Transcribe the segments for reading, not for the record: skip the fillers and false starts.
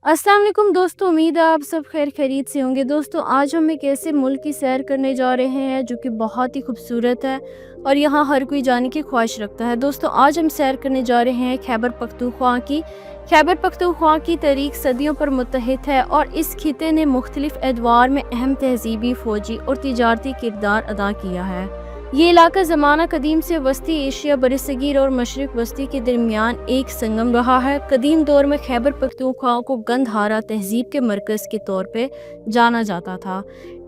अस्सलाम वालेकुम दोस्तों, उम्मीद है आप सब खैर खैरियत से होंगे। दोस्तों, आज हम एक ऐसे मुल्क की सैर करने जा रहे हैं जो कि बहुत ही खूबसूरत है और यहाँ हर कोई जाने की ख्वाहिश रखता है। दोस्तों, आज हम सैर करने जा रहे हैं खैबर पख्तूनख्वा की। खैबर पख्तूनख्वा की तारीख सदियों पर मुत्तहिद है और इस खिते ने मुख्तलिफ एदवार में अहम तहजीबी, फौजी और तिजारती किरदार अदा किया है। ये इलाका ज़माना कदीम से वस्ती एशिया, बरसगीर और मशरिक वस्ती के दरमियान एक संगम रहा है। कदीम दौर में खैबर पख्तूनख्वा को गंधहारा तहजीब के मरकज़ के तौर पे जाना जाता था।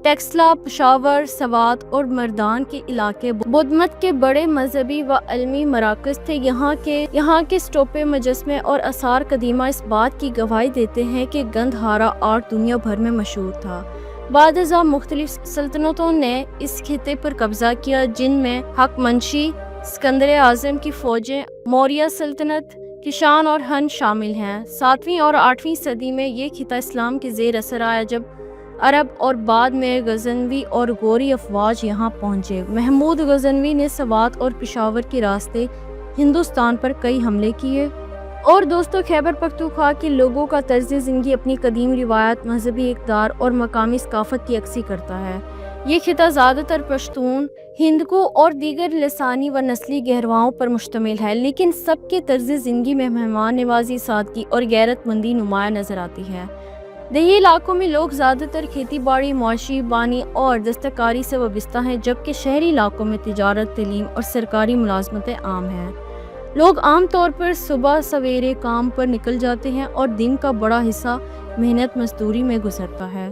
टेक्सला, पेशावर, सवात और मर्दान के इलाके बौद्ध मत के बड़े मजहबी व अलमी मराकज़ थे। यहाँ के स्टोपे, मुजस्मे और आसार कदीमा इस बात की गवाही देते हैं कि गंधहारा आर्ट दुनिया भर में मशहूर था। बाद मुख्तलिफ सल्तनतों ने इस खिते पर कब्जा किया, जिनमें हकमंशी, सिकंदर आज़म की फौजें, मौर्य सल्तनत, किशान और हन शामिल हैं। 7वीं और 8वीं सदी में ये खिता इस्लाम के ज़ेर असर आया, जब अरब और बाद में गज़नवी और गोरी अफवाज यहाँ पहुँचे। महमूद गज़नवी ने सवात और पेशावर के रास्ते हिंदुस्तान पर कई हमले किए। और दोस्तों, खैबर पख्तूनख्वा के लोगों का तर्ज ज़िंदगी अपनी कदीम रिवायत, मजहबी इक़्तिदार और मकामी सकाफ़त की अक्सी करता है। ये खिता ज़्यादातर पश्तून, हिंदको और दीगर लसानी व नस्ली गहरवाओं पर मुश्तमिल है, लेकिन सबके तर्ज ज़िंदगी में मेहमान नवाजी, सादगी और गैरतमंदी नुमाया नज़र आती है। देही इलाकों में लोग ज़्यादातर खेती बाड़ी, मुआशी, बानी और दस्तकारी से वाबस्ता हैं, जबकि शहरी इलाकों में तिजारत, तलीम और सरकारी मुलाजमतें आम हैं। लोग आम तौर पर सुबह सवेरे काम पर निकल जाते हैं और दिन का बड़ा हिस्सा मेहनत मजदूरी में गुजरता है।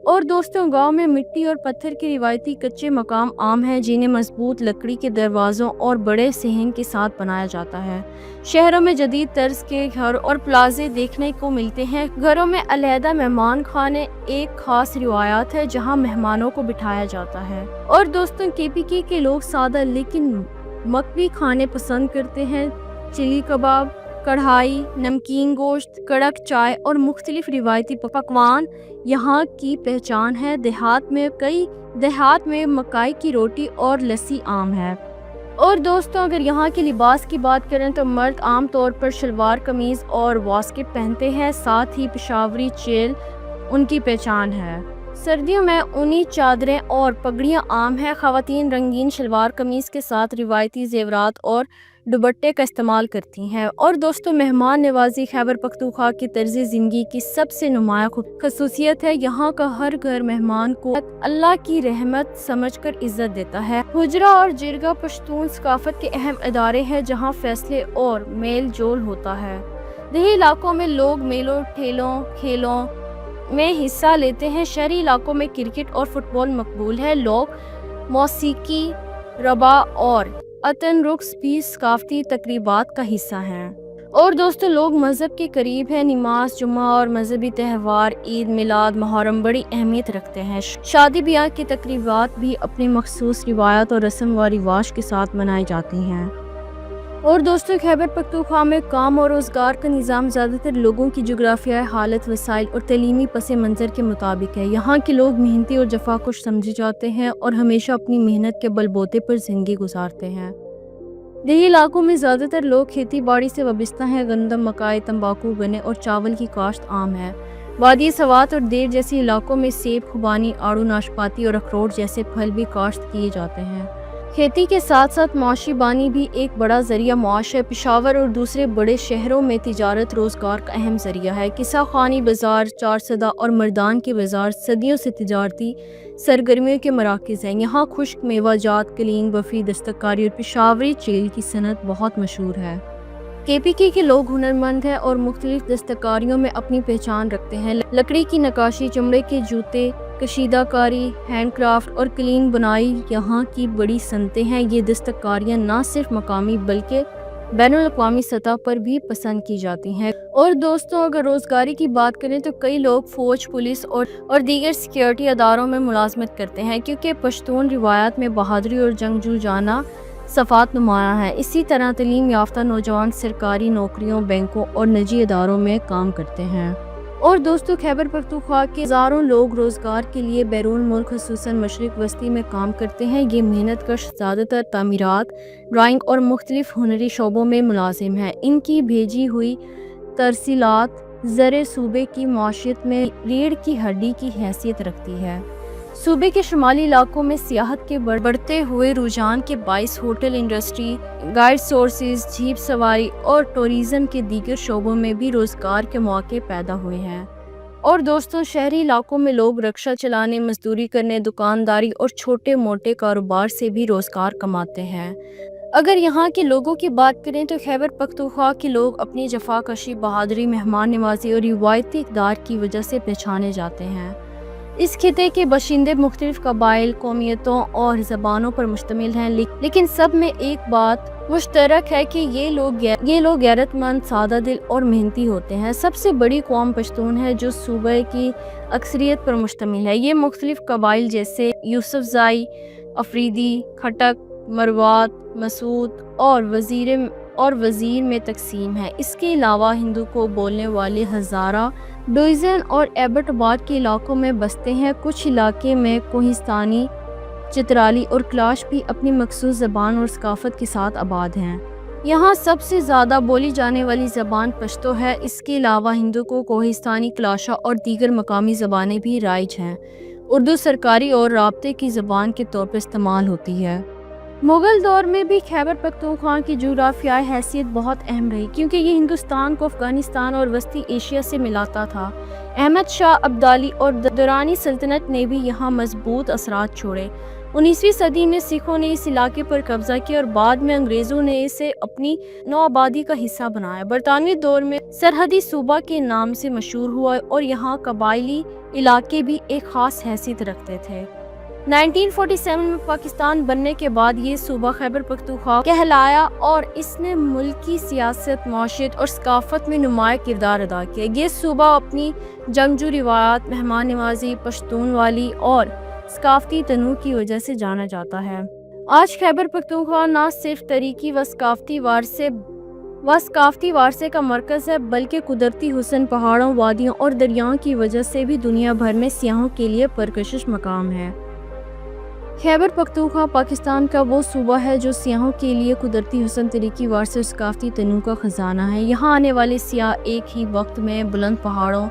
और दोस्तों, गांव में मिट्टी और पत्थर के रिवायती कच्चे मकाम आम हैं, जिन्हें मजबूत लकड़ी के दरवाज़ों और बड़े सहन के साथ बनाया जाता है। शहरों में जदीद तर्ज के घर और प्लाजे देखने को मिलते हैं। घरों में अलहदा मेहमान खाने एक खास रिवायत है, जहां मेहमानों को बिठाया जाता है। और दोस्तों, केपीके के लोग सादा लेकिन मकबी खाने पसंद करते हैं। चिली कबाब, कढ़ाई, नमकीन गोश्त, कड़क चाय और मुख्तलिफ रिवायती पकवान यहाँ की पहचान है। देहात में मकाई की रोटी और लस्सी आम है। और दोस्तों, अगर यहाँ के लिबास की बात करें तो मर्द आम तौर पर शलवार कमीज़ और वास्केट पहनते हैं, साथ ही पेशावरी चेल उनकी पहचान है। सर्दियों में ऊनी चादरें और पगड़ियाँ आम हैं। ख़वातीन रंगीन शलवार कमीज़ के साथ रिवायती ज़ेवरात और दुपट्टे का इस्तेमाल करती हैं। और दोस्तों, मेहमान नवाजी खैबर पख्तूनख्वा की तर्ज़ ज़िंदगी की सबसे नुमाया खसूसियत है। यहाँ का हर घर मेहमान को अल्लाह की रहमत समझकर इज्जत देता है। हुजरा और जिरगा पश्तून सकाफ़त के अहम इदारे हैं, जहाँ फैसले और मेल जोल होता है। देही इलाकों में लोग मेलों, ठेलों, खेलों में हिस्सा लेते हैं। शहरी इलाकों में क्रिकेट और फुटबॉल मकबूल है। लोग मौसीकी, रबा और अतन रुक्स भी सकाफती तकरीबात का हिस्सा हैं। और दोस्तों, लोग मज़हब के करीब हैं। नमाज, जुम्मा और मजहबी त्यौहार, ईद, मिलाद, मुहर्रम बड़ी अहमियत रखते हैं। शादी ब्याह की तकरीबात भी अपनी मखसूस रिवायत और रस्म व रिवाज के साथ मनाई जाती हैं। और दोस्तों, खैबर पख्तूनख्वा में काम और रोज़गार का निज़ाम ज़्यादातर लोगों की जोग्राफियाई हालत, वसाइल और तलीमी पस मंज़र के मुताबिक है। यहाँ के लोग मेहनती और जफ़ाकुश समझे जाते हैं और हमेशा अपनी मेहनत के बलबूते पर ज़िंदगी गुजारते हैं। देही इलाकों में ज़्यादातर लोग खेती बाड़ी से वाबस्ता हैं। गंदम, मकाई, तंबाकू, गन्ने और चावल की काश्त आम है। वादी सवात और देर जैसे इलाकों में सेब, खुबानी, आड़ू, नाशपाती और अखरोट जैसे फल भी काश्त किए जाते हैं। खेती के साथ साथ मुआशी बानी भी एक बड़ा ज़रिया मुआश है। पेशावर और दूसरे बड़े शहरों में तिजारत रोज़गार का अहम ज़रिया है। किस्सा खानी बाज़ार, चारसदा और मर्दान के बाज़ार सदियों से तिजारती सरगर्मियों के मराकज़ हैं। यहाँ खुश्क मेवाजात, कलीन, बफ़ी, दस्तकारी और पेशावरी चेल की सनत बहुत मशहूर है। केपीके के लोग हुनरमंद हैं और मुख्तलिफ दस्तकारियों में अपनी पहचान रखते हैं। लकड़ी की नक्काशी, चमड़े के जूते, कशीदाकारी, हैंडक्राफ्ट और कलीन बुनाई यहाँ की बड़ी सनतें हैं। ये दस्तकारियाँ न सिर्फ मकामी बल्कि बैनुल-अक़वामी सतह पर भी पसंद की जाती हैं। और दोस्तों, अगर रोज़गारी की बात करें तो कई लोग फ़ौज, पुलिस और दीगर सिक्योरिटी अदारों में मुलाजमत करते हैं, क्योंकि पश्तून रिवायत में बहादुरी और जंगजू जाना सफ़ात नुमाया है। इसी तरह तलीम याफ्ता नौजवान सरकारी नौकरियों, बैंकों और निजी इदारों में काम करते हैं। और दोस्तों, खैबर पख्तूनख्वा के हज़ारों लोग रोज़गार के लिए बैरून मुल्क, ख़ुसूसन मशरिक वस्ती में काम करते हैं। ये मेहनत कश ज़्यादातर तामीरात, ड्राइंग और मुख्तलिफ हुनरी शोबों में मुलाजिम हैं। इनकी भेजी हुई तरसीलात زر صوبے کی معیشت میں ریڑھ کی ہڈی کی حیثیت رکھتی ہے۔ صوبے کے شمالی علاقوں میں سیاحت کے بڑھتے ہوئے رجحان کے باعث hotel industry, guide services, jeep سواری اور ٹورازم کے دیگر شعبوں میں بھی روزگار کے مواقع پیدا ہوئے ہیں۔ اور دوستوں، شہری علاقوں میں لوگ رکشہ چلانے، مزدوری کرنے، دکانداری اور چھوٹے موٹے کاروبار سے بھی روزگار کماتے ہیں۔ اگر یہاں کے لوگوں کی بات کریں تو خیبر پختونخوا کے لوگ اپنی جفاکشی، بہادری، مہمان نوازی اور روایتی اقدار کی وجہ سے پہچانے جاتے ہیں۔ اس خطے کے باشندے مختلف قبائل، قومیتوں اور زبانوں پر مشتمل ہیں، لیکن سب میں ایک بات مشترک ہے کہ یہ لوگ غیرت مند، سادہ دل اور محنتی ہوتے ہیں۔ سب سے بڑی قوم پشتون ہے جو صوبے کی اکثریت پر مشتمل ہے۔ یہ مختلف قبائل جیسے یوسف زائی، افریدی، کھٹک، مروات، مسعود اور وزیر میں تقسیم ہے۔ اس کے علاوہ ہندو کو بولنے والے ہزارہ ڈویژن اور ایبٹ آباد کے علاقوں میں بستے ہیں۔ کچھ علاقے میں کوہستانی، چترالی اور کلاش بھی اپنی مخصوص زبان اور ثقافت کے ساتھ آباد ہیں۔ یہاں سب سے زیادہ بولی جانے والی زبان پشتو ہے۔ اس کے علاوہ ہندو کو کوہستانی، کلاشا اور دیگر مقامی زبانیں بھی رائج ہیں۔ اردو سرکاری اور رابطے کی زبان کے طور پر استعمال ہوتی ہے۔ مغل دور میں بھی خیبر پختونخوا کی جغرافیائی حیثیت بہت اہم رہی، کیونکہ یہ ہندوستان کو افغانستان اور وسطی ایشیا سے ملاتا تھا۔ احمد شاہ ابدالی اور درانی سلطنت نے بھی یہاں مضبوط اثرات چھوڑے۔ 19ویں صدی میں سکھوں نے اس علاقے پر قبضہ کیا اور بعد میں انگریزوں نے اسے اپنی نو آبادی کا حصہ بنایا۔ برطانوی دور میں سرحدی صوبہ کے نام سے مشہور ہوا اور یہاں قبائلی علاقے بھی ایک خاص حیثیت رکھتے تھے۔ 1947 میں پاکستان بننے کے بعد یہ صوبہ خیبر پختونخوا کہلایا اور اس نے ملکی سیاست، معیشت اور ثقافت میں نمایاں کردار ادا کیا۔ یہ صوبہ اپنی جنگجو روایات، مہمان نوازی، پشتون والی اور ثقافتی تنوع کی وجہ سے جانا جاتا ہے۔ آج خیبر پختونخوا نہ صرف تاریخی و ثقافتی ورثے کا مرکز ہے، بلکہ قدرتی حسن، پہاڑوں، وادیوں اور دریاؤں کی وجہ سے بھی دنیا بھر میں سیاحوں کے لیے پرکشش مقام ہے۔ خیبر پختونخوا پاکستان کا وہ صوبہ ہے جو سیاحوں کے لیے قدرتی حسن، تاریخی ورثے اور ثقافتی تنوع کا خزانہ ہے۔ یہاں آنے والے سیاح ایک ہی وقت میں بلند پہاڑوں،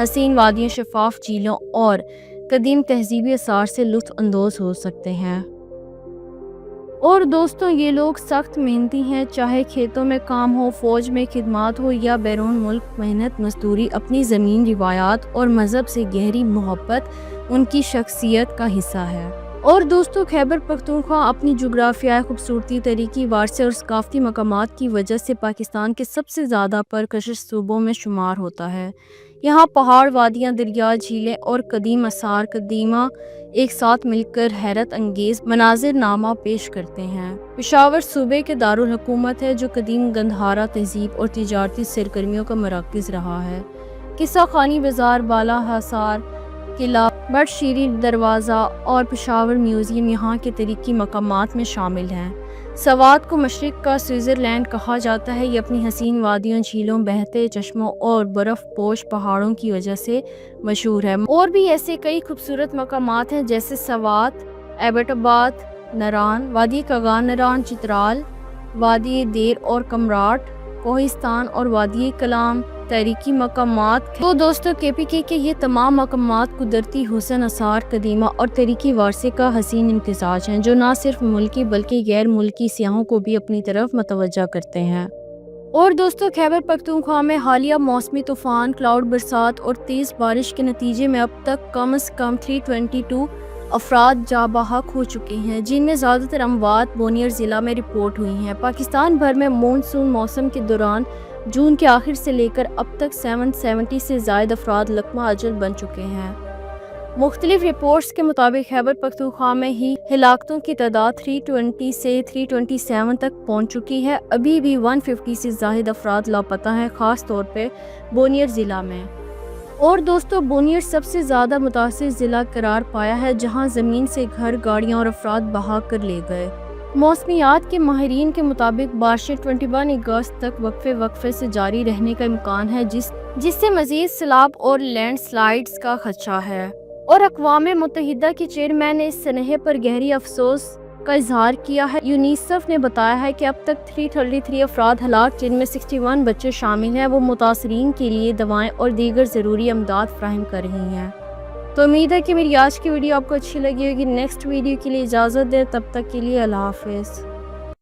حسین وادیوں، شفاف جھیلوں اور قدیم تہذیبی آثار سے لطف اندوز ہو سکتے ہیں۔ اور دوستوں، یہ لوگ سخت محنتی ہیں، چاہے کھیتوں میں کام ہو، فوج میں خدمات ہو یا بیرون ملک محنت مزدوری۔ اپنی زمین، روایات اور مذہب سے گہری محبت ان کی شخصیت کا حصہ ہے۔ اور دوستوں، خیبر پختونخوا اپنی جغرافیائی خوبصورتی، تاریخی ورثے اور ثقافتی مقامات کی وجہ سے پاکستان کے سب سے زیادہ پرکشش صوبوں میں شمار ہوتا ہے۔ یہاں پہاڑ، وادیاں، دریا، جھیلیں اور قدیم آثار قدیمہ ایک ساتھ مل کر حیرت انگیز مناظر نامہ پیش کرتے ہیں۔ پشاور صوبے کے دارالحکومت ہے جو قدیم گندھارا تہذیب اور تجارتی سرگرمیوں کا مراکز رہا ہے۔ قصہ خانی بازار، بالا حصار قلعہ، بٹ شیری دروازہ اور پشاور میوزیم یہاں کے تاریخی مقامات میں شامل ہیں۔ سوات کو مشرق کا سوئٹزرلینڈ کہا جاتا ہے۔ یہ اپنی حسین وادیوں، جھیلوں، بہتے چشموں اور برف پوش پہاڑوں کی وجہ سے مشہور ہے۔ اور بھی ایسے کئی خوبصورت مقامات ہیں جیسے سوات، ایبٹ آباد، نران، وادی کاغان نران، چترال، وادی دیر اور کمراٹ، کوہستان اور وادی کلام تاریخی مقامات۔ تو دوستوں، KPK کے یہ تمام مقامات قدرتی حسن، آثار قدیمہ اور تاریخی ورثے کا حسین امتزاج ہیں جو نہ صرف ملکی بلکہ غیر ملکی سیاحوں کو بھی اپنی طرف متوجہ کرتے ہیں۔ اور دوستوں، خیبر پختونخوا میں حالیہ موسمی طوفان، کلاؤڈ برسات اور تیز بارش کے نتیجے میں اب تک کم از کم 322 افراد جاں بحق ہو چکے ہیں، جن میں زیادہ تر اموات بونیر ضلع میں رپورٹ ہوئی ہیں۔ پاکستان بھر میں مونسون موسم کے دوران جون کے آخر سے لے کر اب تک 770 سے زائد افراد لقمہ اجل بن چکے ہیں۔ مختلف رپورٹس کے مطابق خیبر پختونخوا میں ہی ہلاکتوں کی تعداد 320 سے 327 تک پہنچ چکی ہے۔ ابھی بھی 150 سے زائد افراد لاپتہ ہیں، خاص طور پہ بونیر ضلع میں۔ اور دوستو، بونیر سب سے زیادہ متاثر ضلع قرار پایا ہے، جہاں زمین سے گھر، گاڑیاں اور افراد بہا کر لے گئے۔ موسمیات کے ماہرین کے مطابق بارشیں 21 اگست تک وقفے سے جاری رہنے کا امکان ہے، جس سے مزید سیلاب اور لینڈ سلائیڈز کا خدشہ ہے۔ اور اقوام متحدہ کے چیئرمین نے اس سانحے پر گہری افسوس کا اظہار کیا ہے۔ یونیسیف نے بتایا ہے کہ اب تک 333 افراد ہلاک، جن میں 61 بچے شامل ہیں، وہ متاثرین کے لیے دوائیں اور دیگر ضروری امداد فراہم کر رہی ہیں۔ تو امید ہے کہ میری آج کی ویڈیو آپ کو اچھی لگی ہوگی۔ نیکسٹ ویڈیو کے لیے اجازت دیں، تب تک کے لیے اللہ حافظ۔